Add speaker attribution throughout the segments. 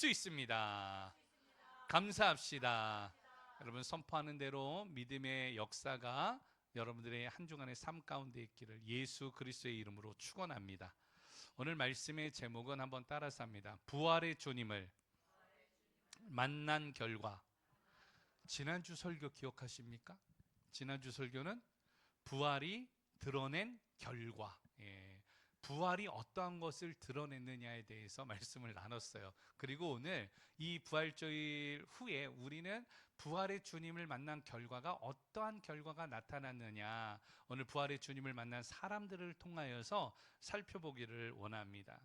Speaker 1: 수 있습니다. 감사합시다. 여러분, 선포하는 대로 믿음의 역사가 여러분들의 한 주간의 삶 가운데 있기를 예수 그리스도의 이름으로 축원합니다. 오늘 말씀의 제목은 한번 따라서 합니다. 부활의 주님을 만난 결과. 지난주 설교 기억하십니까? 지난주 설교는 부활이 드러낸 결과, 부활이 어떠한 것을 드러냈느냐에 대해서 말씀을 나눴어요. 그리고 오늘 이 부활주일 후에 우리는 부활의 주님을 만난 결과가 어떠한 결과가 나타났느냐, 오늘 부활의 주님을 만난 사람들을 통하여서 살펴보기를 원합니다.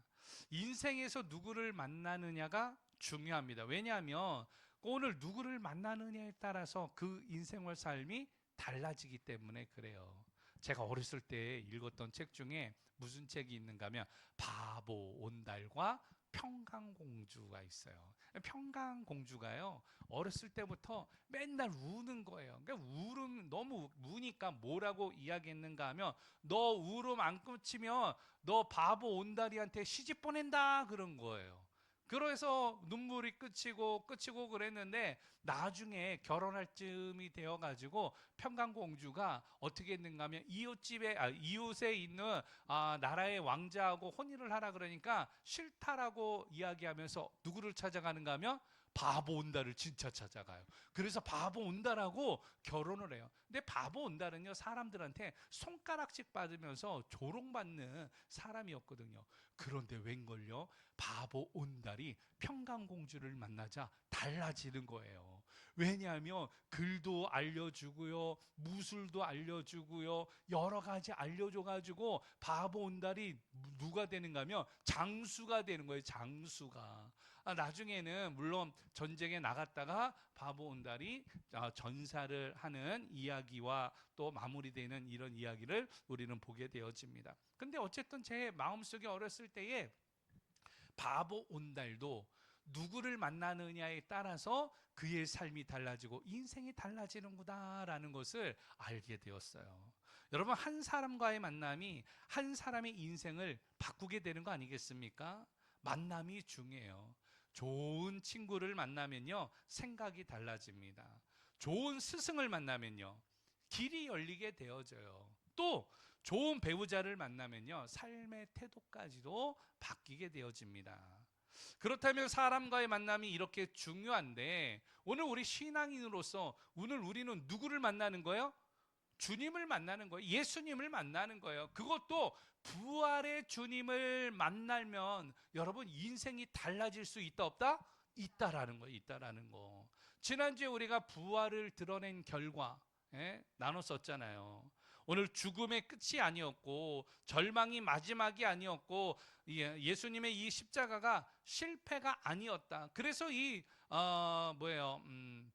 Speaker 1: 인생에서 누구를 만나느냐가 중요합니다. 왜냐하면 오늘 누구를 만나느냐에 따라서 그 인생의 삶이 달라지기 때문에 그래요. 제가 어렸을 때 읽었던 책 중에 무슨 책이 있는가 하면 바보 온달과 평강공주가 있어요. 평강공주가요, 어렸을 때부터 맨날 우는 거예요. 그러니까 너무 우니까 뭐라고 이야기했는가 하면, 너 울음 안 그치면 너 바보 온달이한테 시집 보낸다, 그런 거예요. 그래서 눈물이 끝이고 그랬는데, 나중에 결혼할 쯤이 되어가지고 평강공주가 어떻게 했는가 하면 이웃에 있는 나라의 왕자하고 혼인을 하라 그러니까 싫다라고 이야기하면서 누구를 찾아가는가 하면 바보 온달을 진짜 찾아가요. 그래서 바보 온달하고 결혼을 해요. 근데 바보 온달은요, 사람들한테 손가락씩 받으면서 조롱받는 사람이었거든요. 그런데 웬걸요, 바보 온달이 평강공주를 만나자 달라지는 거예요. 왜냐하면 글도 알려주고요, 무술도 알려주고요, 여러 가지 알려줘가지고 바보 온달이 누가 되는가 하면 장수가 되는 거예요. 장수가. 나중에는 물론 전쟁에 나갔다가 바보 온달이 전사를 하는 이야기와 또 마무리되는 이런 이야기를 우리는 보게 되어집니다. 근데 어쨌든 제 마음속에 어렸을 때에 바보 온달도 누구를 만나느냐에 따라서 그의 삶이 달라지고 인생이 달라지는구나라는 것을 알게 되었어요. 여러분, 한 사람과의 만남이 한 사람의 인생을 바꾸게 되는 거 아니겠습니까? 만남이 중요해요. 좋은 친구를 만나면요, 생각이 달라집니다. 좋은 스승을 만나면요, 길이 열리게 되어져요. 또 좋은 배우자를 만나면요, 삶의 태도까지도 바뀌게 되어집니다. 그렇다면 사람과의 만남이 이렇게 중요한데, 오늘 우리 신앙인으로서 오늘 우리는 누구를 만나는 거예요? 주님을 만나는 거예요. 예수님을 만나는 거예요. 그것도 부활의 주님을 만나면 여러분, 인생이 달라질 수 있다 없다? 있다라는 거예요. 있다라는 거. 지난주에 우리가 부활을 드러낸 결과 나눴었잖아요. 오늘 죽음의 끝이 아니었고 절망이 마지막이 아니었고 예수님의 이 십자가가 실패가 아니었다. 그래서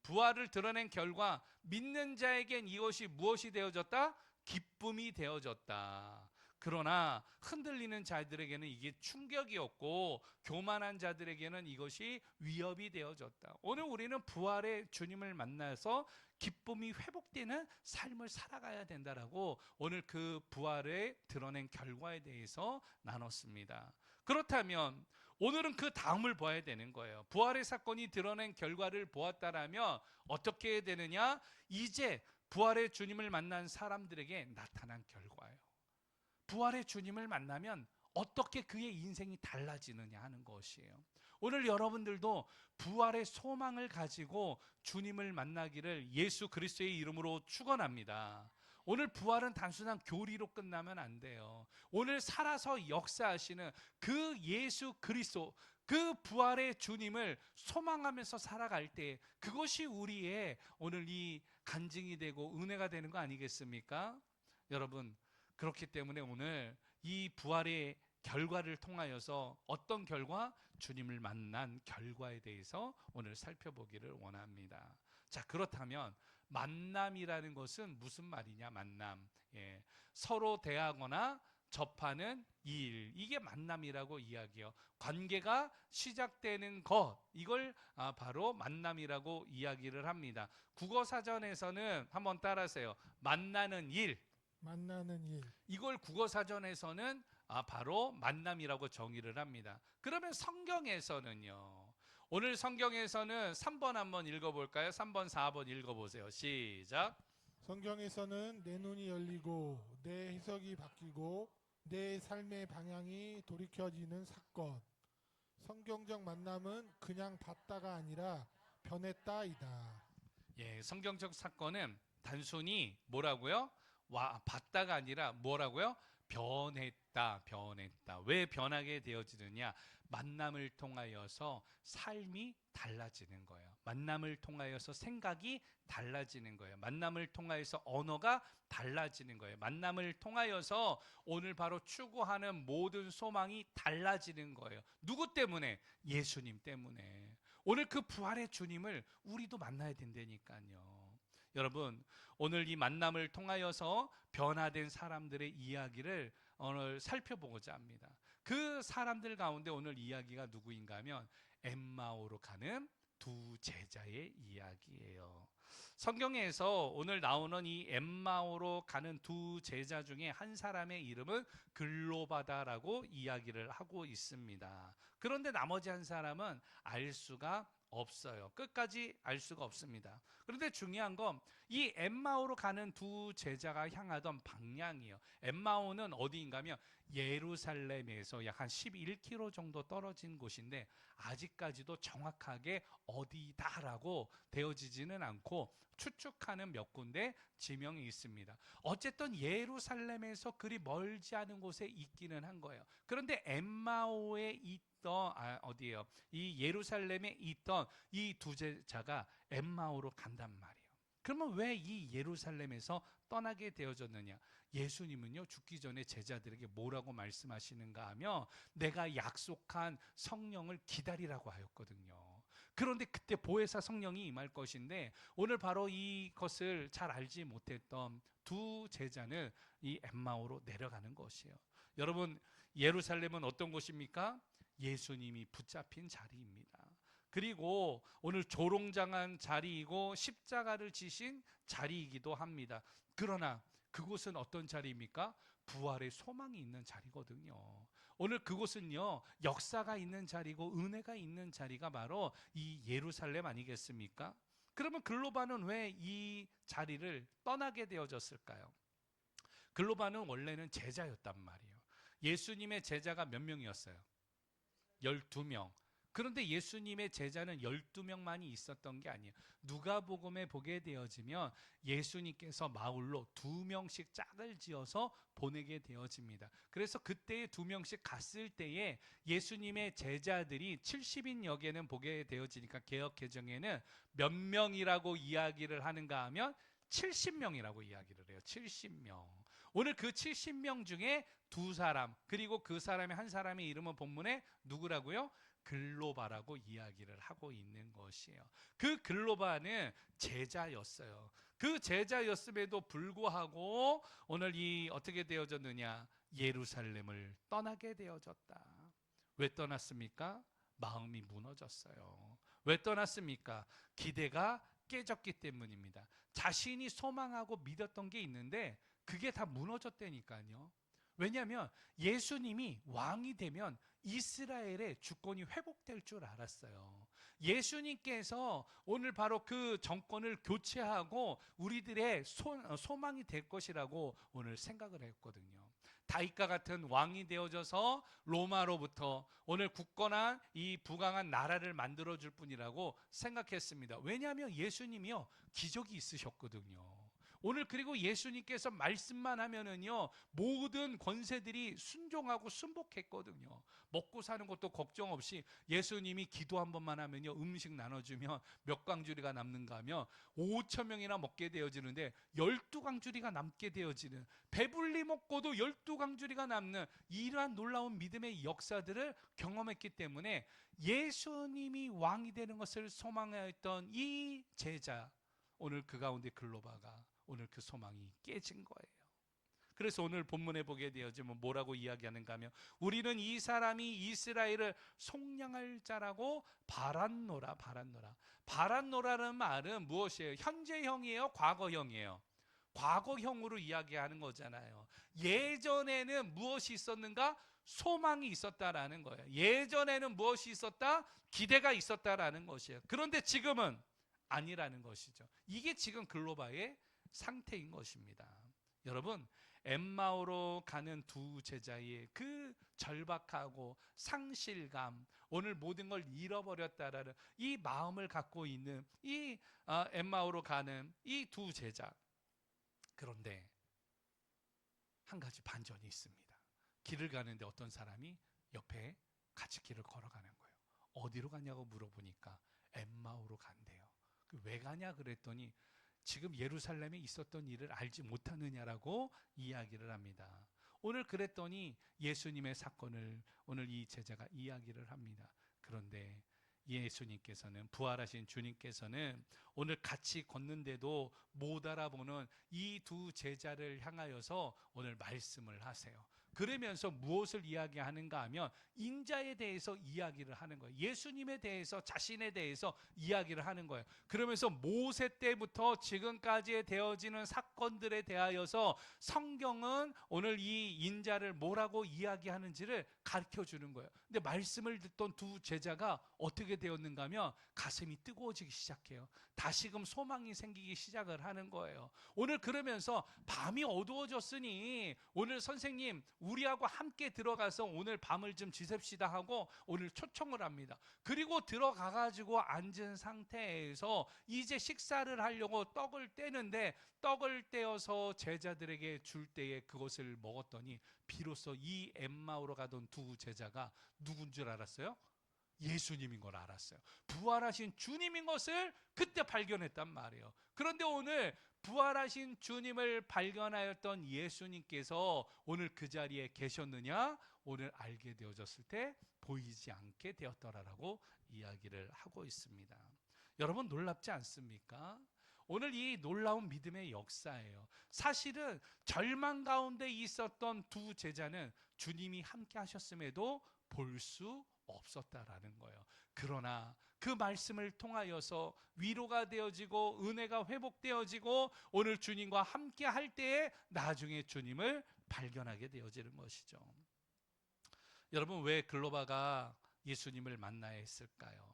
Speaker 1: 부활을 드러낸 결과 믿는 자에겐 이것이 무엇이 되어졌다? 기쁨이 되어졌다. 그러나 흔들리는 자들에게는 이게 충격이었고 교만한 자들에게는 이것이 위협이 되어졌다. 오늘 우리는 부활의 주님을 만나서 기쁨이 회복되는 삶을 살아가야 된다라고 오늘 그 부활에 드러낸 결과에 대해서 나눴습니다. 그렇다면 오늘은 그 다음을 봐야 되는 거예요. 부활의 사건이 드러낸 결과를 보았다라면 어떻게 되느냐? 이제 부활의 주님을 만난 사람들에게 나타난 결과예요. 부활의 주님을 만나면 어떻게 그의 인생이 달라지느냐 하는 것이에요. 오늘 여러분들도 부활의 소망을 가지고 주님을 만나기를 예수 그리스도의 이름으로 축원합니다. 오늘 부활은 단순한 교리로 끝나면 안 돼요. 오늘 살아서 역사하시는 그 예수 그리스도, 그 부활의 주님을 소망하면서 살아갈 때 그것이 우리의 오늘 이 간증이 되고 은혜가 되는 거 아니겠습니까? 여러분, 그렇기 때문에 오늘 이 부활의 결과를 통하여서 어떤 결과? 주님을 만난 결과에 대해서 오늘 살펴보기를 원합니다. 자, 그렇다면 만남이라는 것은 무슨 말이냐? 만남. 서로 대하거나 접하는 일, 이게 만남이라고 이야기해요. 관계가 시작되는 것, 이걸 바로 만남이라고 이야기를 합니다. 국어사전에서는 한번 따라하세요. 만나는 일,
Speaker 2: 만나는 일.
Speaker 1: 이걸 국어사전에서는 바로 만남이라고 정의를 합니다. 그러면 성경에서는요, 오늘 성경에서는 3번 한번 읽어볼까요? 3번, 4번 읽어보세요. 시작.
Speaker 2: 성경에서는 내 눈이 열리고 내 해석이 바뀌고 내 삶의 방향이 돌이켜지는 사건. 성경적 만남은 그냥 봤다가 아니라 변했다이다.
Speaker 1: 예, 성경적 사건은 단순히 뭐라고요? 봤다가 아니라 뭐라고요? 변했다, 변했다. 왜 변하게 되어지느냐? 만남을 통하여서 삶이 달라지는 거예요. 만남을 통하여서 생각이 달라지는 거예요. 만남을 통하여서 언어가 달라지는 거예요. 만남을 통하여서 오늘 바로 추구하는 모든 소망이 달라지는 거예요. 누구 때문에? 예수님 때문에. 오늘 그 부활의 주님을 우리도 만나야 된다니까요. 여러분, 오늘 이 만남을 통하여서 변화된 사람들의 이야기를 오늘 살펴보고자 합니다. 그 사람들 가운데 오늘 이야기가 누구인가 하면 엠마오로 가는 두 제자의 이야기예요. 성경에서 오늘 나오는 이 엠마오로 가는 두 제자 중에 한 사람의 이름은 글로바다라고 이야기를 하고 있습니다. 그런데 나머지 한 사람은 알 수가 없어요. 끝까지 알 수가 없습니다. 그런데 중요한 건 이 엠마오로 가는 두 제자가 향하던 방향이에요. 엠마오는 어디인가 하면 예루살렘에서 약 한 11km 정도 떨어진 곳인데 아직까지도 정확하게 어디다라고 되어지지는 않고 추측하는 몇 군데 지명이 있습니다. 어쨌든 예루살렘에서 그리 멀지 않은 곳에 있기는 한 거예요. 그런데 엠마오에 있던 어디예요? 이 예루살렘에 있던 이 두 제자가 엠마오로 간단 말이에요. 그러면 왜 이 예루살렘에서 떠나게 되어졌느냐? 예수님은요, 죽기 전에 제자들에게 뭐라고 말씀하시는가 하면 내가 약속한 성령을 기다리라고 하였거든요. 그런데 그때 보혜사 성령이 임할 것인데 오늘 바로 이것을 잘 알지 못했던 두 제자는 이 엠마오로 내려가는 것이에요. 여러분, 예루살렘은 어떤 곳입니까? 예수님이 붙잡힌 자리입니다. 그리고 오늘 조롱당한 자리이고 십자가를 지신 자리이기도 합니다. 그러나 그곳은 어떤 자리입니까? 부활의 소망이 있는 자리거든요. 오늘 그곳은요, 역사가 있는 자리고 은혜가 있는 자리가 바로 이 예루살렘 아니겠습니까? 그러면 글로바는 왜 이 자리를 떠나게 되어졌을까요? 글로바는 원래는 제자였단 말이에요. 예수님의 제자가 몇 명이었어요? 12명. 그런데 예수님의 제자는 12명만이 있었던 게 아니에요. 누가복음에 보게 되어지면 예수님께서 마을로 2명씩 짝을 지어서 보내게 되어집니다. 그래서 그때 2명씩 갔을 때에 예수님의 제자들이 70인 역에는 보게 되어지니까 개역개정에는 몇 명이라고 이야기를 하는가 하면 70명이라고 이야기를 해요. 70명. 오늘 그 70명 중에 두 사람, 그리고 그 사람의 한 사람의 이름은 본문에 누구라고요? 글로바라고 이야기를 하고 있는 것이에요. 그 글로바는 제자였어요. 그 제자였음에도 불구하고 오늘 이 어떻게 되어졌느냐? 예루살렘을 떠나게 되어졌다. 왜 떠났습니까? 마음이 무너졌어요. 왜 떠났습니까? 기대가 깨졌기 때문입니다. 자신이 소망하고 믿었던 게 있는데 그게 다 무너졌다니까요. 왜냐하면 예수님이 왕이 되면 이스라엘의 주권이 회복될 줄 알았어요. 예수님께서 오늘 바로 그 정권을 교체하고 우리들의 소망이 될 것이라고 오늘 생각을 했거든요. 다윗과 같은 왕이 되어져서 로마로부터 오늘 굳건한 이 부강한 나라를 만들어줄 뿐이라고 생각했습니다. 왜냐하면 예수님이요, 기적이 있으셨거든요. 오늘 그리고 예수님께서 말씀만 하면은요, 모든 권세들이 순종하고 순복했거든요. 먹고 사는 것도 걱정 없이 예수님이 기도 한 번만 하면요, 음식 나눠주면 몇 광주리가 남는가 하면 5천 명이나 먹게 되어지는데 12광주리가 남게 되어지는, 배불리 먹고도 12광주리가 남는 이러한 놀라운 믿음의 역사들을 경험했기 때문에 예수님이 왕이 되는 것을 소망하였던 이 제자, 오늘 그 가운데 글로바가 오늘 그 소망이 깨진 거예요. 그래서 오늘 본문에 보게 되어지면 뭐라고 이야기하는가 하면 우리는 이 사람이 이스라엘을 속량할 자라고 바랐노라. 바랐노라는 말은 무엇이에요? 현재형이에요? 과거형이에요? 과거형으로 이야기하는 거잖아요. 예전에는 무엇이 있었는가? 소망이 있었다라는 거예요. 예전에는 무엇이 있었다? 기대가 있었다라는 것이에요. 그런데 지금은 아니라는 것이죠. 이게 지금 글로바의 상태인 것입니다. 여러분, 엠마오로 가는 두 제자의 그 절박하고 상실감, 오늘 모든 걸 잃어버렸다라는 이 마음을 갖고 있는 이 엠마오로 가는 이 두 제자. 그런데 한 가지 반전이 있습니다. 길을 가는데 어떤 사람이 옆에 같이 길을 걸어가는 거예요. 어디로 가냐고 물어보니까 엠마오로 간대요. 왜 가냐 그랬더니 지금 예루살렘에 있었던 일을 알지 못하느냐라고 이야기를 합니다. 오늘 그랬더니 예수님의 사건을 오늘 이 제자가 이야기를 합니다. 그런데 예수님께서는, 부활하신 주님께서는 오늘 같이 걷는데도 못 알아보는 이 두 제자를 향하여서 오늘 말씀을 하세요. 그러면서 무엇을 이야기하는가 하면 인자에 대해서 이야기를 하는 거예요. 예수님에 대해서, 자신에 대해서 이야기를 하는 거예요. 그러면서 모세 때부터 지금까지 되어지는 사건들에 대하여서 성경은 오늘 이 인자를 뭐라고 이야기하는지를 가르쳐 주는 거예요. 근데 말씀을 듣던 두 제자가 어떻게 되었는가 하면 가슴이 뜨거워지기 시작해요. 다시금 소망이 생기기 시작을 하는 거예요. 오늘 그러면서 밤이 어두워졌으니 오늘 선생님 우리하고 함께 들어가서 오늘 밤을 좀 지셉시다 하고 오늘 초청을 합니다. 그리고 들어가가지고 앉은 상태에서 이제 식사를 하려고 떡을 떼는데 떡을 떼어서 제자들에게 줄 때에 그것을 먹었더니 비로소 이 엠마오로 가던 두 제자가 누군 줄 알았어요? 예수님인 걸 알았어요. 부활하신 주님인 것을 그때 발견했단 말이에요. 그런데 오늘 부활하신 주님을 발견하였던 예수님께서 오늘 그 자리에 계셨느냐? 오늘 알게 되어졌을 때 보이지 않게 되었더라라고 이야기를 하고 있습니다. 여러분 놀랍지 않습니까? 오늘 이 놀라운 믿음의 역사예요. 사실은 절망 가운데 있었던 두 제자는 주님이 함께 하셨음에도 볼 수 없었다라는 거예요. 그러나 그 말씀을 통하여서 위로가 되어지고 은혜가 회복되어지고 오늘 주님과 함께 할 때에 나중에 주님을 발견하게 되어지는 것이죠. 여러분 왜 글로바가 예수님을 만나야 했을까요?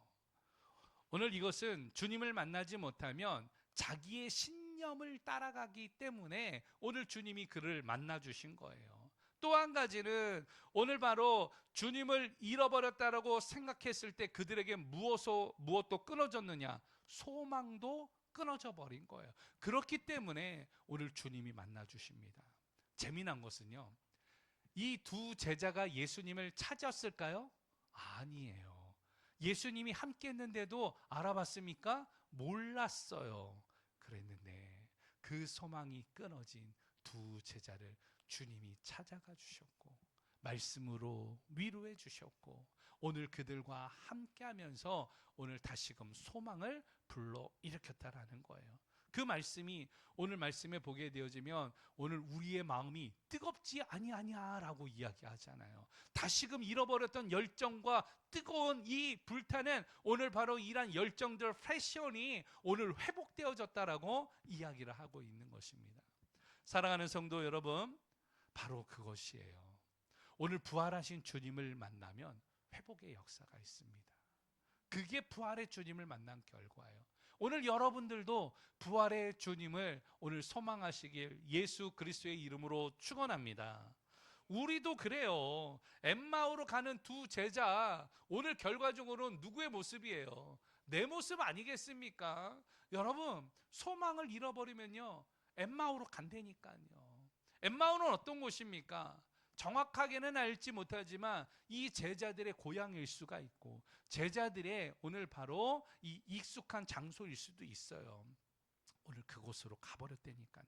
Speaker 1: 오늘 이것은 주님을 만나지 못하면 자기의 신념을 따라가기 때문에 오늘 주님이 그를 만나 주신 거예요. 또 한 가지는 오늘 바로 주님을 잃어버렸다라고 생각했을 때 그들에게 무엇도 끊어졌느냐? 소망도 끊어져 버린 거예요. 그렇기 때문에 오늘 주님이 만나 주십니다. 재미난 것은요, 이 두 제자가 예수님을 찾았을까요? 아니에요. 예수님이 함께 했는데도 알아봤습니까? 몰랐어요. 그랬는데 그 소망이 끊어진 두 제자를 주님이 찾아가 주셨고 말씀으로 위로해 주셨고 오늘 그들과 함께 하면서 오늘 다시금 소망을 불러일으켰다라는 거예요. 그 말씀이 오늘 말씀에 보게 되어지면 오늘 우리의 마음이 뜨겁지 아니하냐라고 이야기하잖아요. 다시금 잃어버렸던 열정과 뜨거운 이 불타는 오늘 바로 이러한 열정들 패션이 오늘 회복되어졌다라고 이야기를 하고 있는 것입니다. 사랑하는 성도 여러분, 바로 그것이에요. 오늘 부활하신 주님을 만나면 회복의 역사가 있습니다. 그게 부활의 주님을 만난 결과예요. 오늘 여러분들도 부활의 주님을 오늘 소망하시길 예수 그리스도의 이름으로 축원합니다. 우리도 그래요. 엠마오로 가는 두 제자, 오늘 결과적으로는 누구의 모습이에요? 내 모습 아니겠습니까? 여러분, 소망을 잃어버리면요 엠마오로 간다니까요. 엠마오는 어떤 곳입니까? 정확하게는 알지 못하지만 이 제자들의 고향일 수가 있고 제자들의 오늘 바로 이 익숙한 장소일 수도 있어요. 오늘 그곳으로 가버렸다니까요.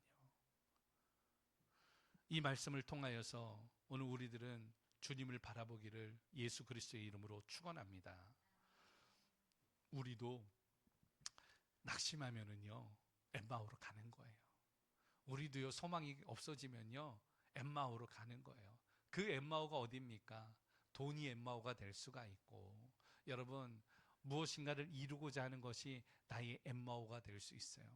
Speaker 1: 이 말씀을 통하여서 오늘 우리들은 주님을 바라보기를 예수 그리스도의 이름으로 축원합니다. 우리도 낙심하면은요 엠마오로 가는 거예요. 우리도요 소망이 없어지면요 엠마오로 가는 거예요. 그 엠마오가 어디입니까? 돈이 엠마오가 될 수가 있고 여러분 무엇인가를 이루고자 하는 것이 나의 엠마오가 될 수 있어요.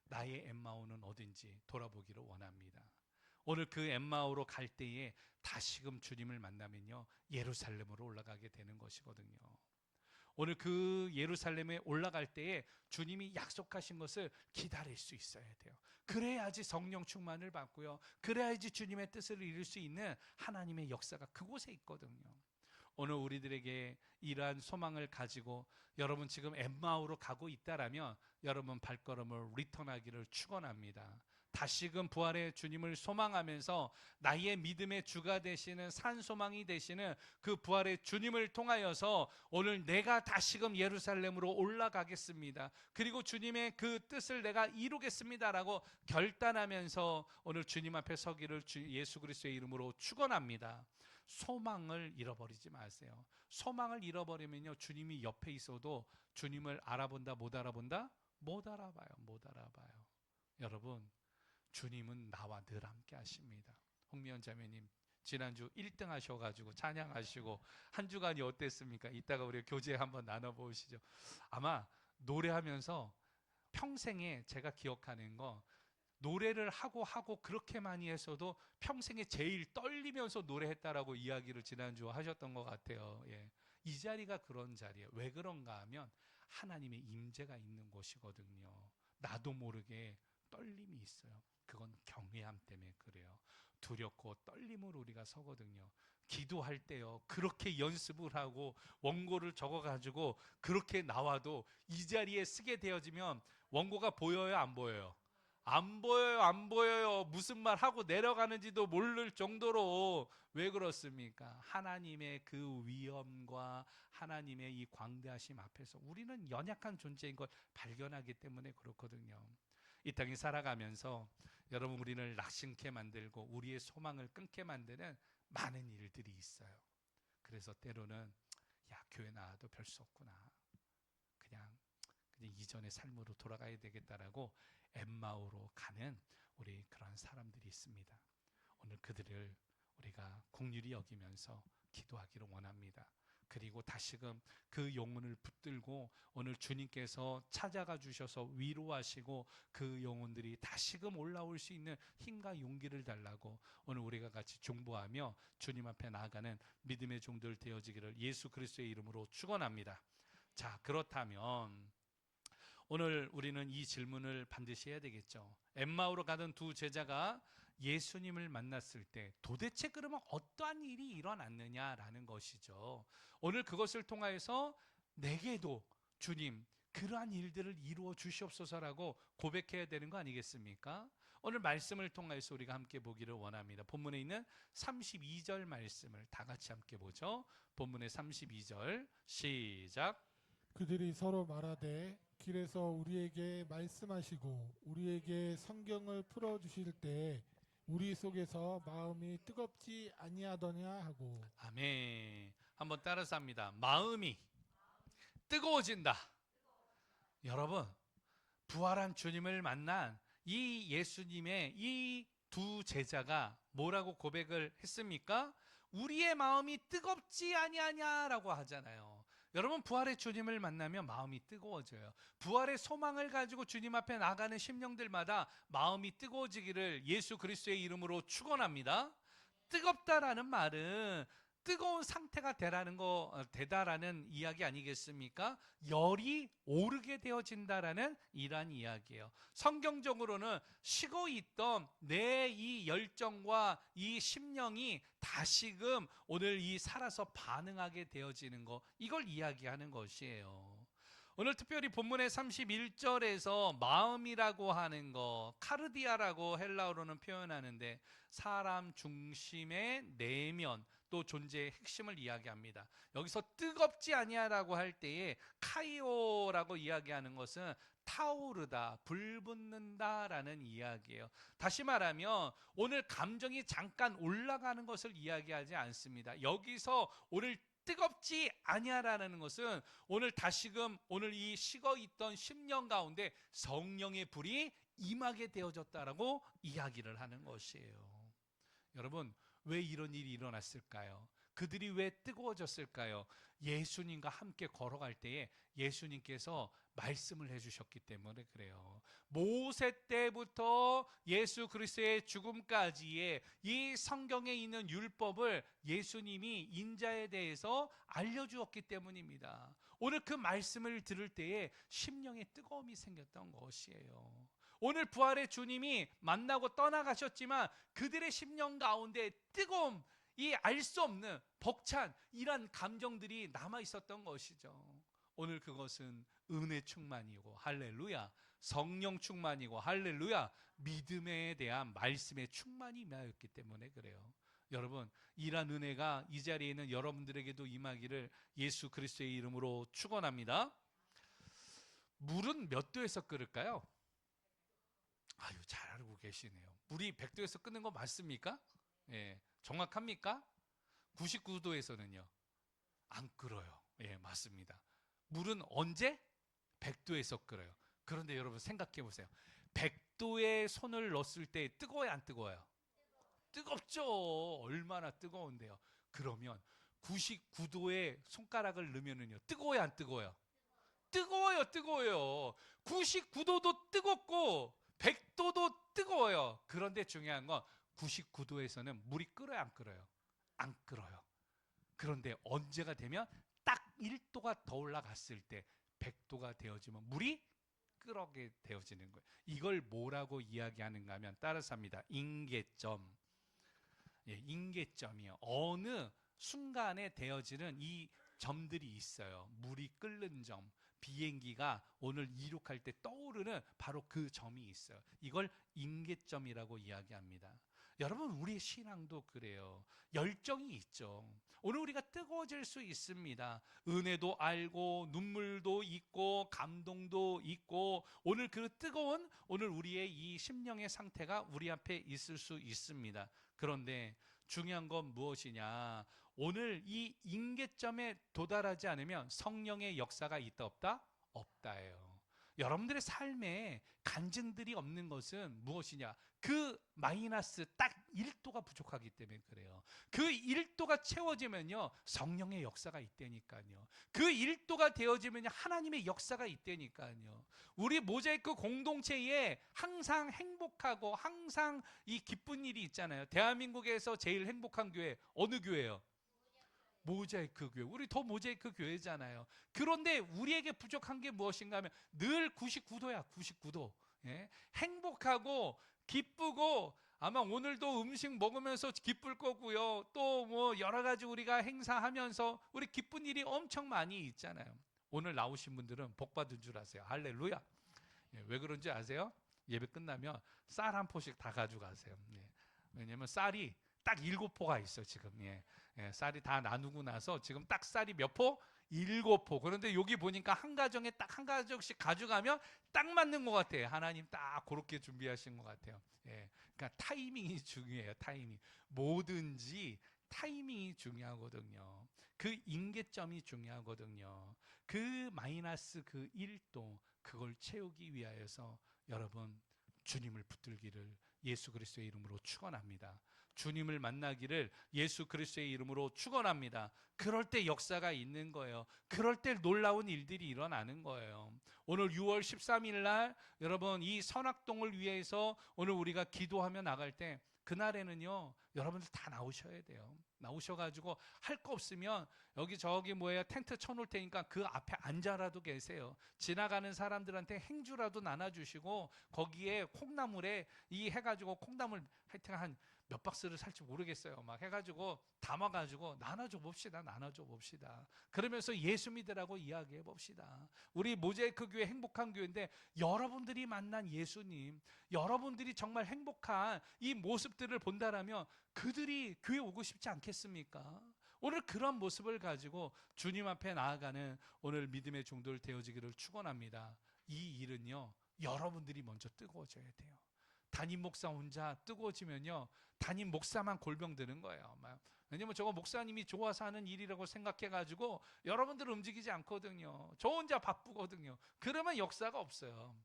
Speaker 1: 나의 엠마오는 어딘지 돌아보기를 원합니다. 오늘 그 엠마오로 갈 때에 다시금 주님을 만나면요, 예루살렘으로 올라가게 되는 것이거든요. 오늘 그 예루살렘에 올라갈 때에 주님이 약속하신 것을 기다릴 수 있어야 돼요. 그래야지 성령 충만을 받고요, 그래야지 주님의 뜻을 이룰 수 있는 하나님의 역사가 그곳에 있거든요. 오늘 우리들에게 이러한 소망을 가지고 여러분 지금 엠마오로 가고 있다라면 여러분 발걸음을 리턴하기를 축원합니다. 다시금 부활의 주님을 소망하면서 나의 믿음의 주가 되시는 산소망이 되시는 그 부활의 주님을 통하여서 오늘 내가 다시금 예루살렘으로 올라가겠습니다, 그리고 주님의 그 뜻을 내가 이루겠습니다라고 결단하면서 오늘 주님 앞에 서기를 예수 그리스도의 이름으로 축원합니다. 소망을 잃어버리지 마세요. 소망을 잃어버리면요, 주님이 옆에 있어도 주님을 알아본다 못 알아본다? 못 알아봐요. 못 알아봐요. 여러분, 주님은 나와 늘 함께 하십니다. 홍미연 자매님 지난주 1등 하셔가지고 찬양하시고 한 주간이 어땠습니까? 이따가 우리 교제 한번 나눠보시죠. 아마 노래하면서 평생에 제가 기억하는 거, 노래를 하고 그렇게 많이 했어도 평생에 제일 떨리면서 노래했다라고 이야기를 지난주 하셨던 것 같아요. 예. 이 자리가 그런 자리예요. 왜 그런가 하면 하나님의 임재가 있는 곳이거든요. 나도 모르게 떨림이 있어요. 그건 경외함 때문에 그래요. 두렵고 떨림으로 우리가 서거든요. 기도할 때요, 그렇게 연습을 하고 원고를 적어가지고 그렇게 나와도 이 자리에 쓰게 되어지면 원고가 보여요, 안 보여요? 안 보여요, 안 보여요. 무슨 말 하고 내려가는지도 모를 정도로. 왜 그렇습니까? 하나님의 그 위엄과 하나님의 이 광대하심 앞에서 우리는 연약한 존재인 걸 발견하기 때문에 그렇거든요. 이 땅에 살아가면서 여러분, 우리를 낙심케 만들고 우리의 소망을 끊게 만드는 많은 일들이 있어요. 그래서 때로는 야, 교회 나와도 별 수 없구나, 그냥 이전의 삶으로 돌아가야 되겠다라고 엠마오로 가는 우리 그런 사람들이 있습니다. 오늘 그들을 우리가 긍휼히 여기면서 기도하기를 원합니다. 그리고 다시금 그 영혼을 붙들고 오늘 주님께서 찾아가 주셔서 위로하시고 그 영혼들이 다시금 올라올 수 있는 힘과 용기를 달라고 오늘 우리가 같이 중보하며 주님 앞에 나아가는 믿음의 종들 되어지기를 예수 그리스도의 이름으로 축원합니다. 자, 그렇다면 오늘 우리는 이 질문을 반드시 해야 되겠죠. 엠마오로 가던 두 제자가 예수님을 만났을 때 도대체 그러면 어떠한 일이 일어났느냐라는 것이죠. 오늘 그것을 통하여서 내게도 주님 그러한 일들을 이루어 주시옵소서라고 고백해야 되는 거 아니겠습니까? 오늘 말씀을 통해서 우리가 함께 보기를 원합니다. 본문에 있는 32절 말씀을 다 같이 함께 보죠. 본문의 32절 시작.
Speaker 2: 그들이 서로 말하되 길에서 우리에게 말씀하시고 우리에게 성경을 풀어주실 때 우리 속에서 마음이 뜨겁지 아니하더냐 하고.
Speaker 1: 아멘. 한번 따라서 합니다. 마음이 뜨거워진다. 여러분, 부활한 주님을 만난 이 예수님의 이 두 제자가 뭐라고 고백을 했습니까? 우리의 마음이 뜨겁지 아니하냐라고 하잖아요. 여러분, 부활의 주님을 만나면 마음이 뜨거워져요. 부활의 소망을 가지고 주님 앞에 나가는 심령들마다 마음이 뜨거워지기를 예수 그리스도의 이름으로 축원합니다. 뜨겁다라는 말은 뜨거운 상태가 되다라는 이야기 아니겠습니까? 열이 오르게 되어진다라는 이러한 이야기예요. 성경적으로는 식어 있던 내 이 열정과 이 심령이 다시금 오늘 이 살아서 반응하게 되어지는 것, 이걸 이야기하는 것이에요. 오늘 특별히 본문의 31절에서 마음이라고 하는 거, 카르디아라고 헬라어로는 표현하는데 사람 중심의 내면 또 존재의 핵심을 이야기합니다. 여기서 뜨겁지 아니하라고 할 때에 카이오라고 이야기하는 것은 타오르다, 불붙는다라는 이야기예요. 다시 말하면 오늘 감정이 잠깐 올라가는 것을 이야기하지 않습니다. 여기서 오늘 뜨겁지 아니하라는 것은 오늘 다시금 오늘 이 식어 있던 심령 가운데 성령의 불이 임하게 되어졌다라고 이야기를 하는 것이에요. 여러분, 왜 이런 일이 일어났을까요? 그들이 왜 뜨거워졌을까요? 예수님과 함께 걸어갈 때에 예수님께서 말씀을 해주셨기 때문에 그래요. 모세 때부터 예수 그리스도의 죽음까지의 이 성경에 있는 율법을 예수님이 인자에 대해서 알려주었기 때문입니다. 오늘 그 말씀을 들을 때에 심령에 뜨거움이 생겼던 것이에요. 오늘 부활의 주님이 만나고 떠나가셨지만 그들의 심령 가운데 뜨거움, 이 알 수 없는 벅찬 이런 감정들이 남아 있었던 것이죠. 오늘 그것은 은혜 충만이고 할렐루야, 성령 충만이고 할렐루야, 믿음에 대한 말씀의 충만이 임하였기 때문에 그래요. 여러분, 이러한 은혜가 이 자리에 있는 여러분들에게도 임하기를 예수 그리스도의 이름으로 축원합니다. 물은 몇 도에서 끓을까요? 아유, 잘 알고 계시네요. 물이 100도에서 끓는 거 맞습니까? 예, 정확합니까? 99도에서는요 안 끓어요. 예, 맞습니다. 물은 언제? 100도에서 끓어요. 그런데 여러분 생각해 보세요. 100도에 손을 넣었을 때 뜨거워요, 안 뜨거워요? 뜨겁죠. 얼마나 뜨거운데요. 그러면 99도에 손가락을 넣으면은요 뜨거워요, 안 뜨거워요? 뜨거워요, 뜨거워요. 99도도 뜨겁고 100도도 뜨거워요. 그런데 중요한 건 99도에서는 물이 끓어요, 안 끓어요? 안 끓어요. 그런데 언제가 되면 딱 1도가 더 올라갔을 때 100도가 되어지면 물이 끓게 되어지는 거예요. 이걸 뭐라고 이야기하는가 하면 따라서 합니다. 임계점. 예, 임계점이요. 어느 순간에 되어지는 이 점들이 있어요. 물이 끓는 점. 비행기가 오늘 이륙할 때 떠오르는 바로 그 점이 있어요. 이걸 임계점이라고 이야기합니다. 여러분, 우리의 신앙도 그래요. 열정이 있죠. 오늘 우리가 뜨거워질 수 있습니다. 은혜도 알고 눈물도 있고 감동도 있고 오늘 그 뜨거운 오늘 우리의 이 심령의 상태가 우리 앞에 있을 수 있습니다. 그런데 중요한 건 무엇이냐? 오늘 이 임계점에 도달하지 않으면 성령의 역사가 있다 없다? 없다예요. 여러분들의 삶에 간증들이 없는 것은 무엇이냐? 그 마이너스 딱 1도가 부족하기 때문에 그래요. 그 1도가 채워지면요 성령의 역사가 있다니까요. 그 1도가 되어지면 하나님의 역사가 있다니까요. 우리 모자이크 공동체에 항상 행복하고 항상 이 기쁜 일이 있잖아요. 대한민국에서 제일 행복한 교회 어느 교회예요? 모자이크 교회. 우리 더 모자이크 교회잖아요. 그런데 우리에게 부족한 게 무엇인가 하면 늘 99도야. 99도. 예? 행복하고 기쁘고 아마 오늘도 음식 먹으면서 기쁠 거고요. 또 뭐 여러 가지 우리가 행사하면서 우리 기쁜 일이 엄청 많이 있잖아요. 오늘 나오신 분들은 복 받은 줄 아세요. 할렐루야. 예, 왜 그런지 아세요? 예배 끝나면 쌀 한 포씩 다 가져가세요. 예. 왜냐면 쌀이 딱 7포가 있어 지금. 예. 예, 쌀이 다 나누고 나서 지금 딱 쌀이 몇 포? 7포. 그런데 여기 보니까 한 가정에 딱 한 가정씩 가져가면 딱 맞는 것 같아요. 하나님 딱 그렇게 준비하신 것 같아요. 예, 그러니까 타이밍이 중요해요. 타이밍. 뭐든지 타이밍이 중요하거든요. 그 임계점이 중요하거든요. 그 마이너스 그 1도 그걸 채우기 위하여서 여러분 주님을 붙들기를 예수 그리스도의 이름으로 축원합니다. 주님을 만나기를 예수 그리스도의 이름으로 축원합니다. 그럴 때 역사가 있는 거예요. 그럴 때 놀라운 일들이 일어나는 거예요. 오늘 6월 13일 날 여러분 이 선악동을 위해서 오늘 우리가 기도하며 나갈 때 그날에는요 여러분들 다 나오셔야 돼요. 나오셔가지고 할 거 없으면 여기 저기 뭐야 텐트 쳐놓을 테니까 그 앞에 앉아라도 계세요. 지나가는 사람들한테 행주라도 나눠주시고 거기에 콩나물에 이 해가지고 콩나물 하여튼 한 몇 박스를 살지 모르겠어요. 막 해가지고 담아가지고 나눠줘 봅시다. 나눠줘 봅시다. 그러면서 예수 믿으라고 이야기해 봅시다. 우리 모자이크 교회 행복한 교회인데 여러분들이 만난 예수님, 여러분들이 정말 행복한 이 모습들을 본다라면 그들이 교회 오고 싶지 않겠습니까? 오늘 그런 모습을 가지고 주님 앞에 나아가는 오늘 믿음의 종들 되어지기를 축원합니다. 이 일은요 여러분들이 먼저 뜨거워져야 돼요. 담임 목사 혼자 뜨거워지면요 담임 목사만 골병 드는 거예요. 왜냐면 저거 목사님이 좋아서 하는 일이라고 생각해가지고 여러분들은 움직이지 않거든요. 저 혼자 바쁘거든요. 그러면 역사가 없어요.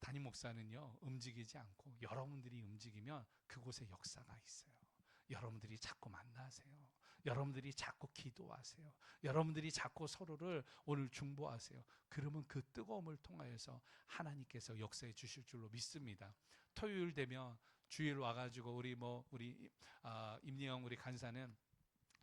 Speaker 1: 담임 목사는요 움직이지 않고 여러분들이 움직이면 그곳에 역사가 있어요. 여러분들이 자꾸 만나세요. 여러분들이 자꾸 기도하세요. 여러분들이 자꾸 서로를 오늘 중보하세요. 그러면 그 뜨거움을 통하여서 하나님께서 역사해 주실 줄로 믿습니다. 토요일 되면 주일 와가지고 우리 임리영 우리 간사는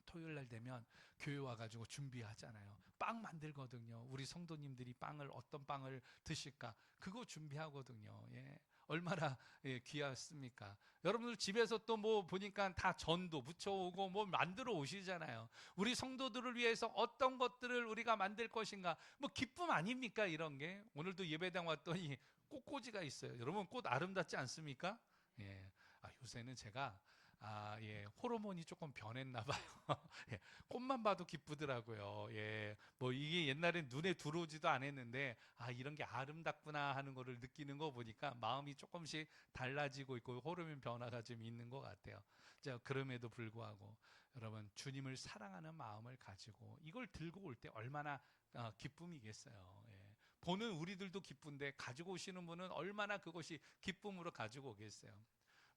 Speaker 1: 토요일 날 되면 교회 와가지고 준비하잖아요. 빵 만들거든요. 우리 성도님들이 어떤 빵을 드실까 그거 준비하거든요. 예. 얼마나 귀하습니까? 여러분들 집에서 또 뭐 보니까 다 전도 부쳐오고 뭐 만들어 오시잖아요. 우리 성도들을 위해서 어떤 것들을 우리가 만들 것인가, 뭐 기쁨 아닙니까? 이런 게. 오늘도 예배당 왔더니 꽃꽂이가 있어요. 여러분 꽃 아름답지 않습니까? 예. 요새는 제가 호르몬이 조금 변했나 봐요. 예, 꽃만 봐도 기쁘더라고요. 예, 뭐 이게 옛날엔 눈에 들어오지도 않았는데 이런 게 아름답구나 하는 거를 느끼는 거 보니까 마음이 조금씩 달라지고 있고 호르몬 변화가 좀 있는 것 같아요. 자, 그럼에도 불구하고 여러분 주님을 사랑하는 마음을 가지고 이걸 들고 올 때 얼마나 기쁨이겠어요. 예. 보는 우리들도 기쁜데 가지고 오시는 분은 얼마나 그것이 기쁨으로 가지고 오겠어요.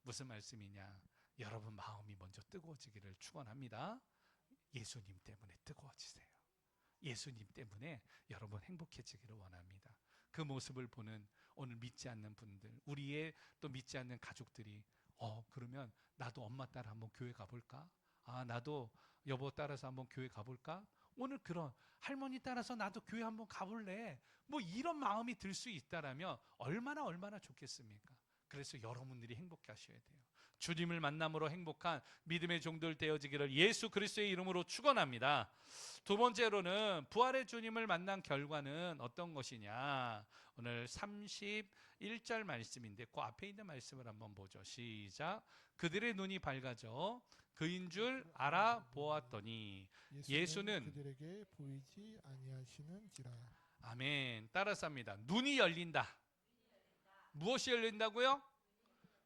Speaker 1: 무슨 말씀이냐? 여러분 마음이 먼저 뜨거워지기를 축원합니다. 예수님 때문에 뜨거워지세요. 예수님 때문에 여러분 행복해지기를 원합니다. 그 모습을 보는 오늘 믿지 않는 분들, 우리의 또 믿지 않는 가족들이 그러면 나도 엄마 따라 한번 교회 가볼까? 나도 여보 따라서 한번 교회 가볼까? 오늘 그런 할머니 따라서 나도 교회 한번 가볼래? 뭐 이런 마음이 들 수 있다라면 얼마나 좋겠습니까? 그래서 여러분들이 행복해 하셔야 돼요. 주님을 만남으로 행복한 믿음의 종들 되어지기를 예수 그리스도의 이름으로 축원합니다. 두 번째로는 부활의 주님을 만난 결과는 어떤 것이냐? 오늘 31절 말씀인데 그 앞에 있는 말씀을 한번 보죠. 시작. 그들의 눈이 밝아져 그인 줄 알아보았더니 예수는
Speaker 2: 그들에게 보이지 아니하시는지라.
Speaker 1: 아멘. 따라서 합니다. 눈이 열린다. 무엇이 열린다고요?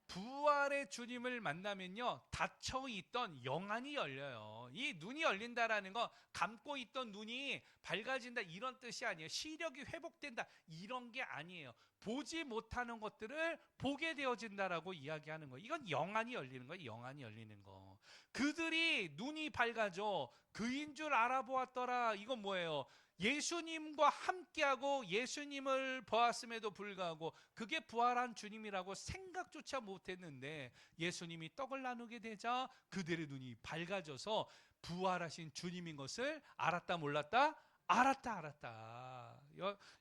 Speaker 1: 부활의 주님을 만나면요 닫혀있던 영안이 열려요. 이 눈이 열린다라는 거 감고 있던 눈이 밝아진다 이런 뜻이 아니에요. 시력이 회복된다 이런 게 아니에요. 보지 못하는 것들을 보게 되어진다라고 이야기하는 거예요. 이건 영안이 열리는 거예요. 영안이 열리는 거. 그들이 눈이 밝아져 그인 줄 알아보았더라. 이건 뭐예요? 예수님과 함께하고 예수님을 보았음에도 불구하고 그게 부활한 주님이라고 생각조차 못했는데 예수님이 떡을 나누게 되자 그들의 눈이 밝아져서 부활하신 주님인 것을 알았다 몰랐다? 알았다.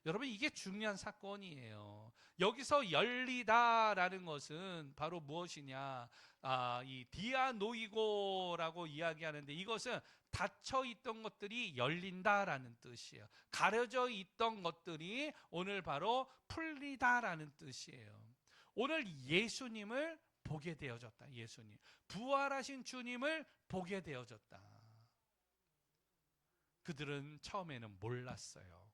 Speaker 1: 여러분 이게 중요한 사건이에요. 여기서 열리다라는 것은 바로 무엇이냐? 이 디아노이고라고 이야기하는데 이것은 닫혀 있던 것들이 열린다라는 뜻이에요. 가려져 있던 것들이 오늘 바로 풀리다라는 뜻이에요. 오늘 예수님을 보게 되어졌다. 예수님. 부활하신 주님을 보게 되어졌다. 그들은 처음에는 몰랐어요.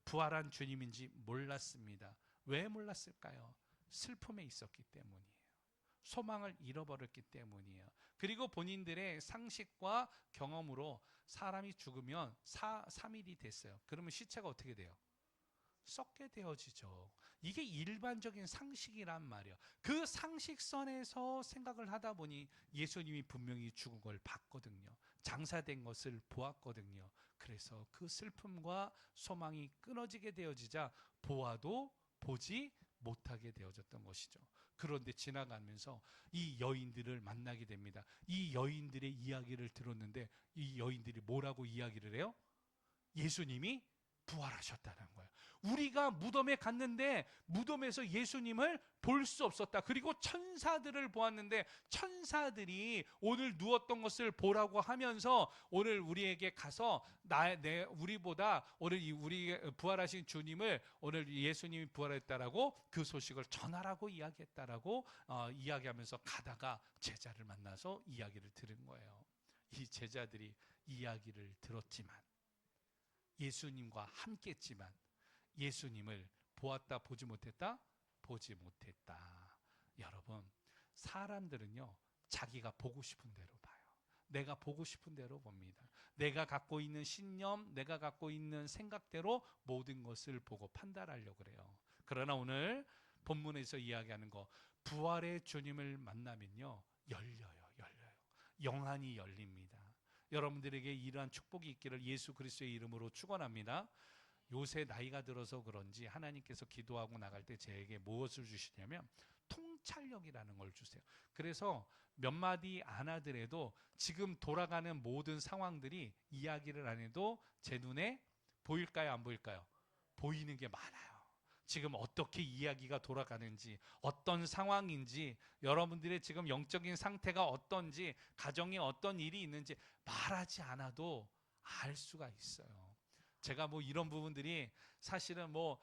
Speaker 1: 부활한 주님인지 몰랐습니다. 왜 몰랐을까요? 슬픔에 있었기 때문이에요. 소망을 잃어버렸기 때문이에요. 그리고 본인들의 상식과 경험으로 사람이 죽으면 3일이 됐어요. 그러면 시체가 어떻게 돼요? 썩게 되어지죠. 이게 일반적인 상식이란 말이에요. 그 상식선에서 생각을 하다 보니 예수님이 분명히 죽은 걸 봤거든요. 장사된 것을 보았거든요. 그래서 그 슬픔과 소망이 끊어지게 되어지자 보아도 보지 못하게 되어졌던 것이죠. 그런데 지나가면서 이 여인들을 만나게 됩니다. 이 여인들의 이야기를 들었는데 이 여인들이 뭐라고 이야기를 해요? 예수님이 부활하셨다는 거예요. 우리가 무덤에 갔는데 무덤에서 예수님을 볼 수 없었다. 그리고 천사들을 보았는데 천사들이 오늘 누웠던 것을 보라고 하면서 오늘 우리에게 가서 우리보다 오늘 우리 부활하신 주님을 오늘 예수님이 부활했다라고 그 소식을 전하라고 이야기했다라고 이야기하면서 가다가 제자를 만나서 이야기를 들은 거예요. 이 제자들이 이야기를 들었지만 예수님과 함께 했지만 예수님을 보았다 보지 못했다? 보지 못했다. 여러분 사람들은요 자기가 보고 싶은 대로 봐요. 내가 보고 싶은 대로 봅니다. 내가 갖고 있는 신념, 내가 갖고 있는 생각대로 모든 것을 보고 판단하려고 그래요. 그러나 오늘 본문에서 이야기하는 거 부활의 주님을 만나면요 열려요. 영안이 열립니다. 여러분들에게 이러한 축복이 있기를 예수 그리스도의 이름으로 축원합니다. 요새 나이가 들어서 그런지 하나님께서 기도하고 나갈 때 제게 무엇을 주시냐면 통찰력이라는 걸 주세요. 그래서 몇 마디 안 하더라도 지금 돌아가는 모든 상황들이 이야기를 안 해도 제 눈에 보일까요, 안 보일까요? 보이는 게 많아요. 지금 어떻게 이야기가 돌아가는지, 어떤 상황인지, 여러분들의 지금 영적인 상태가 어떤지, 가정에 어떤 일이 있는지 말하지 않아도 알 수가 있어요. 제가 뭐 이런 부분들이 사실은 뭐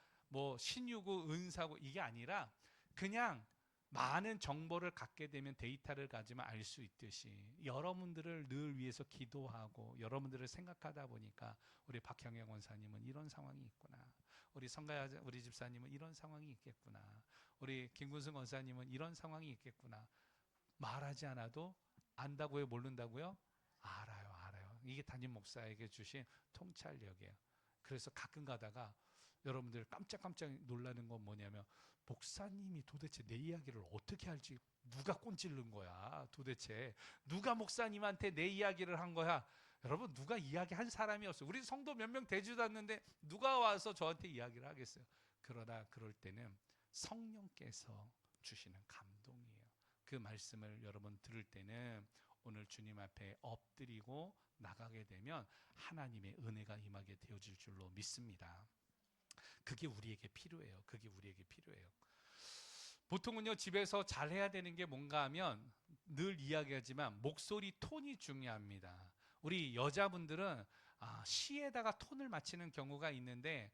Speaker 1: 신유고 은사고 이게 아니라 그냥 많은 정보를 갖게 되면 데이터를 가지면 알 수 있듯이 여러분들을 늘 위해서 기도하고 여러분들을 생각하다 보니까 우리 박형영 원사님은 이런 상황이 있구나. 우리 성가야 우리 집사님은 이런 상황이 있겠구나. 우리 김군승 원사님은 이런 상황이 있겠구나. 말하지 않아도 안다고요, 모른다고요? 알아요. 이게 담임 목사에게 주신 통찰력이에요. 그래서 가끔 가다가 여러분들 깜짝깜짝 놀라는 건 뭐냐면 목사님이 도대체 내 이야기를 어떻게 알지? 누가 꼰질른 거야? 도대체 누가 목사님한테 내 이야기를 한 거야? 여러분 누가 이야기한 사람이 없어요. 우리 성도 몇 명 되지도 않는데 누가 와서 저한테 이야기를 하겠어요? 그러나 그럴 때는 성령께서 주시는 감동이에요. 그 말씀을 여러분 들을 때는 오늘 주님 앞에 엎드리고 나가게 되면 하나님의 은혜가 임하게 되어질 줄로 믿습니다. 그게 우리에게 필요해요. 보통은요 집에서 잘 해야 되는 게 뭔가 하면 늘 이야기하지만 목소리 톤이 중요합니다. 우리 여자분들은 시에다가 톤을 맞추는 경우가 있는데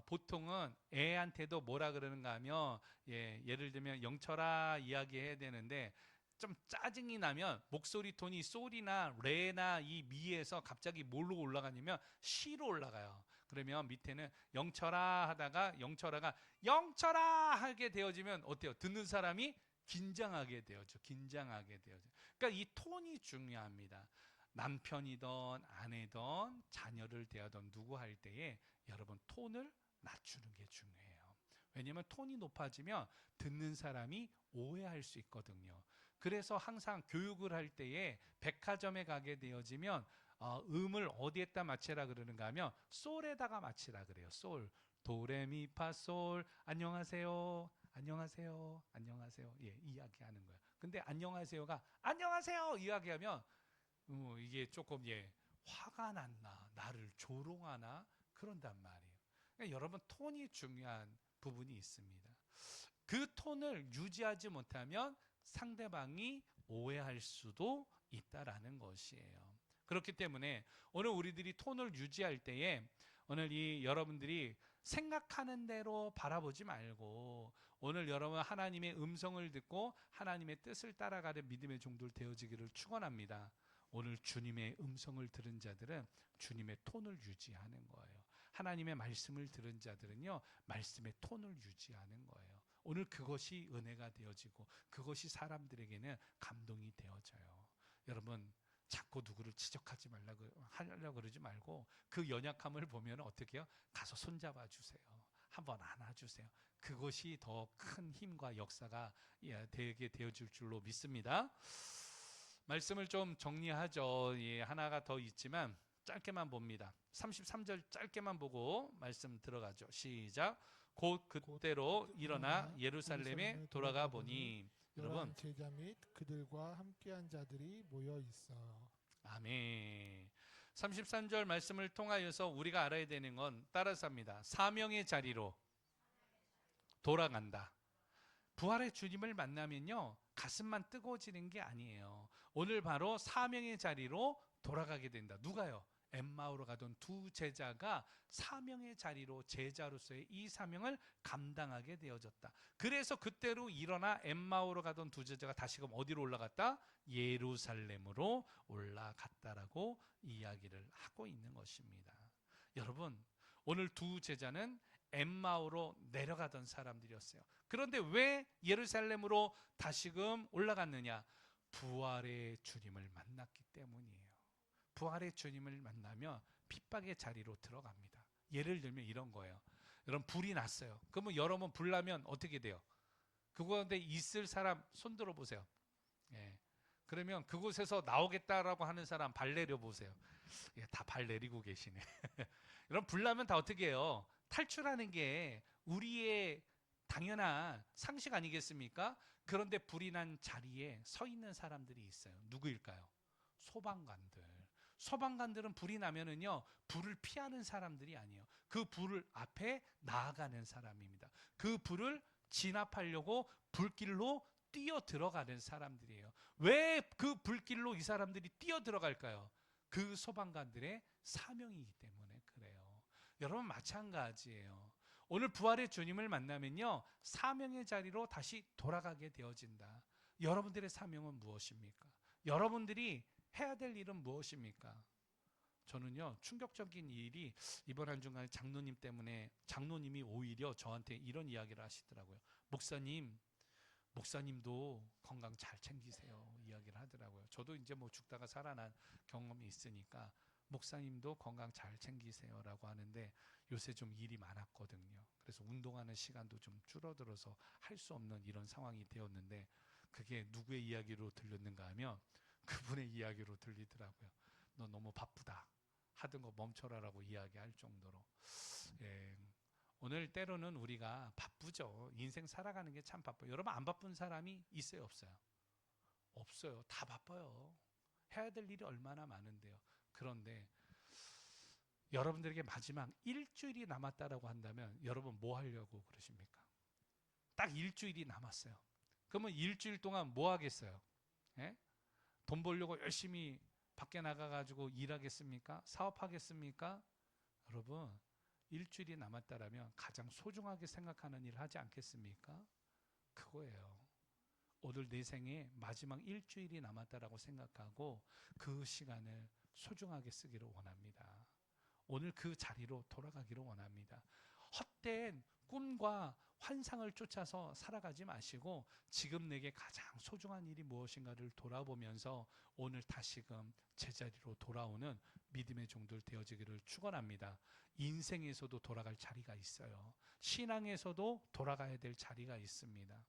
Speaker 1: 보통은 애한테도 뭐라 그러는가 하면 예를 들면 영철아 이야기해야 되는데 좀 짜증이 나면 목소리 톤이 솔이나 레나 이 미에서 갑자기 뭘로 올라가냐면 시로 올라가요. 그러면 밑에는 영철아 하다가 영철아가 영철아 하게 되어지면 어때요? 듣는 사람이 긴장하게 되어져. 그러니까 이 톤이 중요합니다. 남편이든 아내든 자녀를 대하던 누구 할 때에 여러분 톤을 낮추는 게 중요해요. 왜냐하면 톤이 높아지면 듣는 사람이 오해할 수 있거든요. 그래서 항상 교육을 할 때에 백화점에 가게 되어지면 음을 어디에다 맞추라 그러는가 하면 솔에다가 맞추라 그래요. 솔, 도레미파솔. 안녕하세요. 예, 이야기하는 거예요. 근데 안녕하세요가 안녕하세요 이야기하면 이게 조금 화가 났나 나를 조롱하나 그런단 말이에요. 그러니까 여러분 톤이 중요한 부분이 있습니다. 그 톤을 유지하지 못하면 상대방이 오해할 수도 있다라는 것이에요. 그렇기 때문에 오늘 우리들이 톤을 유지할 때에 오늘 이 여러분들이 생각하는 대로 바라보지 말고 오늘 여러분 하나님의 음성을 듣고 하나님의 뜻을 따라가는 믿음의 종들 되어지기를 축원합니다. 오늘 주님의 음성을 들은 자들은 주님의 톤을 유지하는 거예요. 하나님의 말씀을 들은 자들은요 말씀의 톤을 유지하는 거예요. 오늘 그것이 은혜가 되어지고 그것이 사람들에게는 감동이 되어져요. 여러분 자꾸 누구를 지적하지 하려고 그러지 말고 그 연약함을 보면 어떻게 해요? 가서 손잡아 주세요. 한번 안아주세요. 그것이 더 큰 힘과 역사가 되게 되어질 줄로 믿습니다. 말씀을 좀 정리하죠. 하나가 더 있지만 짧게만 봅니다. 33절 짧게만 보고 말씀 들어가죠. 시작. 곧 그때로 일어나 예루살렘에 돌아가 보니 여러분
Speaker 2: 제자 및 그들과 함께한 자들이 모여 있어.
Speaker 1: 아멘. 33절 말씀을 통하여서 우리가 알아야 되는 건 따라서 합니다. 사명의 자리로 돌아간다. 부활의 주님을 만나면요 가슴만 뜨거워지는 게 아니에요. 오늘 바로 사명의 자리로 돌아가게 된다. 누가요? 엠마오로 가던 두 제자가 사명의 자리로 제자로서의 이 사명을 감당하게 되어졌다. 그래서 그때로 일어나 엠마오로 가던 두 제자가 다시금 어디로 올라갔다? 예루살렘으로 올라갔다라고 이야기를 하고 있는 것입니다. 여러분 오늘 두 제자는 엠마오로 내려가던 사람들이었어요. 그런데 왜 예루살렘으로 다시금 올라갔느냐? 부활의 주님을 만났기 때문이에요. 부활의 주님을 만나면 핍박의 자리로 들어갑니다. 예를 들면 이런 거예요. 여러분 불이 났어요. 그러면 여러분 불 나면 어떻게 돼요? 그곳에 있을 사람 손 들어 보세요. 그러면 그곳에서 나오겠다라고 하는 사람 발 내려 보세요. 예, 다 발 내리고 계시네. 여러분, 불나면 다 어떻게 해요? 탈출하는 게 우리의 당연한 상식 아니겠습니까? 그런데 불이 난 자리에 서 있는 사람들이 있어요. 누구일까요? 소방관들. 소방관들은 불이 나면은요, 불을 피하는 사람들이 아니에요. 그 불을 앞에 나아가는 사람입니다. 그 불을 진압하려고 불길로 뛰어 들어가는 사람들이에요. 왜 그 불길로 이 사람들이 뛰어 들어갈까요? 그 소방관들의 사명이기 때문에 그래요. 여러분, 마찬가지예요. 오늘 부활의 주님을 만나면요, 사명의 자리로 다시 돌아가게 되어진다. 여러분들의 사명은 무엇입니까? 여러분들이 해야 될 일은 무엇입니까? 저는요, 충격적인 일이 이번 한 주간 장로님 때문에, 장로님이 오히려 저한테 이런 이야기를 하시더라고요. 목사님도 건강 잘 챙기세요, 이야기를 하더라고요. 저도 이제 뭐 죽다가 살아난 경험이 있으니까 목사님도 건강 잘 챙기세요라고 하는데, 요새 좀 일이 많았거든요. 그래서 운동하는 시간도 좀 줄어들어서 할 수 없는 이런 상황이 되었는데, 그게 누구의 이야기로 들렸는가 하면 그분의 이야기로 들리더라고요. 너 너무 바쁘다, 하던 거 멈춰라라고 이야기할 정도로. 예, 오늘 때로는 우리가 바쁘죠. 인생 살아가는 게 참 바빠요. 여러분, 안 바쁜 사람이 있어요, 없어요? 없어요. 다 바빠요. 해야 될 일이 얼마나 많은데요. 그런데 여러분들에게 마지막 일주일이 남았다라고 한다면 여러분 뭐 하려고 그러십니까? 딱 일주일이 남았어요. 그러면 일주일 동안 뭐 하겠어요? 예? 돈 벌려고 열심히 밖에 나가가지고 일하겠습니까? 사업하겠습니까? 여러분, 일주일이 남았다라면 가장 소중하게 생각하는 일을 하지 않겠습니까? 그거예요. 오늘 내 생에 마지막 일주일이 남았다라고 생각하고 그 시간을 소중하게 쓰기를 원합니다. 오늘 그 자리로 돌아가기를 원합니다. 헛된 꿈과 환상을 쫓아서 살아가지 마시고 지금 내게 가장 소중한 일이 무엇인가를 돌아보면서 오늘 다시금 제자리로 돌아오는 믿음의 종들 되어지기를 축원합니다. 인생에서도 돌아갈 자리가 있어요. 신앙에서도 돌아가야 될 자리가 있습니다.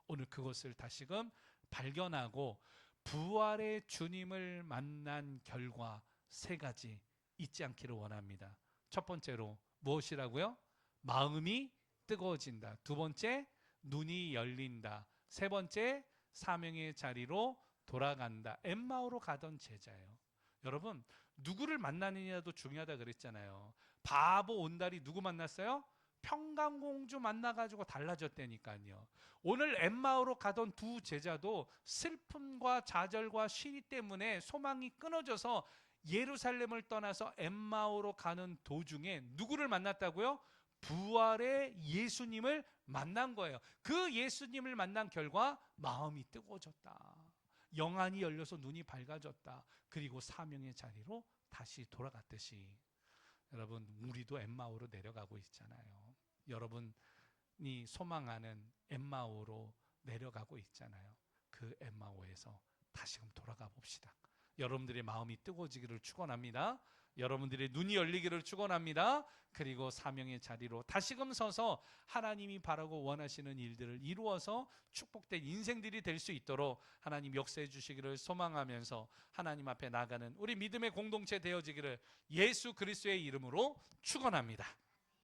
Speaker 1: 오늘 그것을 다시금 발견하고 부활의 주님을 만난 결과 3가지 잊지 않기를 원합니다. 첫 번째로 무엇이라고요? 마음이 뜨거워진다. 2번째, 눈이 열린다. 3번째, 사명의 자리로 돌아간다. 엠마오로 가던 제자예요. 여러분, 누구를 만나느냐도 중요하다 그랬잖아요. 바보 온달이 누구 만났어요? 평강공주 만나가지고 달라졌다니까요. 오늘 엠마오로 가던 2 제자도 슬픔과 좌절과 시리 때문에 소망이 끊어져서 예루살렘을 떠나서 엠마오로 가는 도중에 누구를 만났다고요? 부활의 예수님을 만난 거예요. 그 예수님을 만난 결과 마음이 뜨거워졌다. 영안이 열려서 눈이 밝아졌다. 그리고 사명의 자리로 다시 돌아갔듯이 여러분, 우리도 엠마오로 내려가고 있잖아요. 여러분이 소망하는 엠마오로 내려가고 있잖아요. 그 엠마오에서 다시금 돌아가 봅시다. 여러분들의 마음이 뜨거워지기를 축원합니다. 여러분들의 눈이 열리기를 축원합니다. 그리고 사명의 자리로 다시금 서서 하나님이 바라고 원하시는 일들을 이루어서 축복된 인생들이 될 수 있도록 하나님 역사해 주시기를 소망하면서 하나님 앞에 나가는 우리 믿음의 공동체 되어지기를 예수 그리스도의 이름으로 축원합니다.